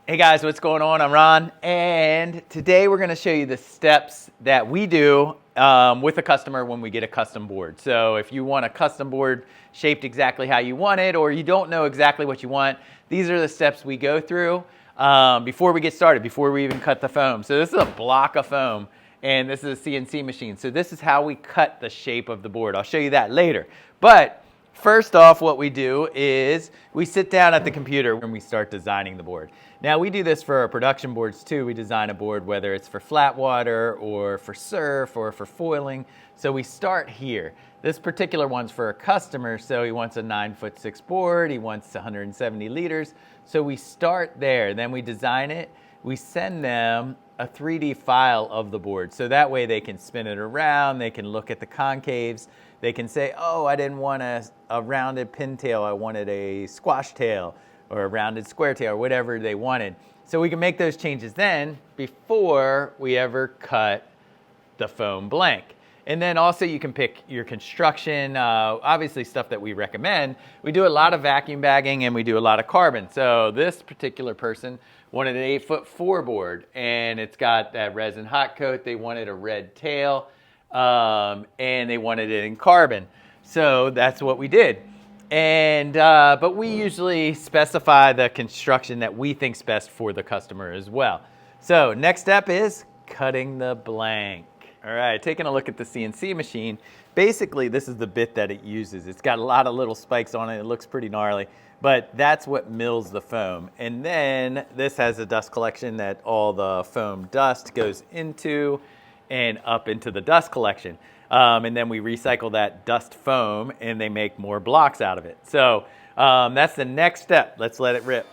Hey guys, what's going on? I'm Ron, and today we're going to show you the steps that we do with a customer when we get a custom board. So if you want a custom board shaped exactly how you want it, or you don't know exactly what you want, these are the steps we go through before we get started, before we even cut the foam. So this is a block of foam, and this is a CNC machine. So this is how we cut the shape of the board. I'll show you that later. But first off, what we do is we sit down at the computer and we start designing the board. Now we do this for our production boards too. We design a board whether it's for flat water or for surf or for foiling. So we start here. This particular one's for a customer, so he wants a 9'6" board, he wants 170 liters. So we start there, then we design it. We send them a 3D file of the board. So that way they can spin it around, they can look at the concaves, they can say, oh, I didn't want a rounded pintail, I wanted a squash tail or a rounded square tail or whatever they wanted. So we can make those changes then before we ever cut the foam blank. And then also you can pick your construction, obviously stuff that we recommend. We do a lot of vacuum bagging and we do a lot of carbon. So this particular person wanted an 8'4" board, and it's got that resin hot coat. They wanted a red tail, and they wanted it in carbon. So that's what we did. And but we usually specify the construction that we think's best for the customer as well. So next step is cutting the blank. All right, taking a look at the CNC machine. Basically, this is the bit that it uses. It's got a lot of little spikes on it. It looks pretty gnarly, but that's what mills the foam. And then this has a dust collection that all the foam dust goes into and up into the dust collection. And then we recycle that dust foam and they make more blocks out of it. So that's the next step. Let's let it rip.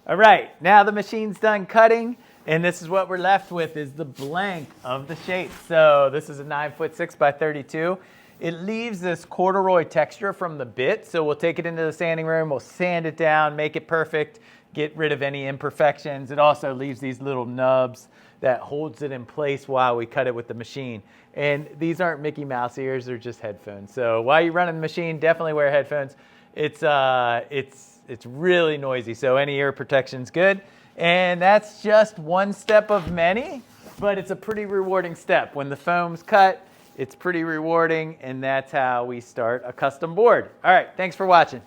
All right, now the machine's done cutting, and this is what we're left with is the blank of the shape. So this is a 9'6" by 32. It leaves this corduroy texture from the bit, so we'll take it into the sanding room, we'll sand it down, make it perfect, get rid of any imperfections. It also leaves these little nubs that holds it in place while we cut it with the machine. And these aren't Mickey Mouse ears, they're just headphones. So while you're running the machine, definitely wear headphones. It's really noisy, so any ear protection's good. And that's just one step of many, but it's a pretty rewarding step. When the foam's cut, it's pretty rewarding, and that's how we start a custom board. All right, thanks for watching.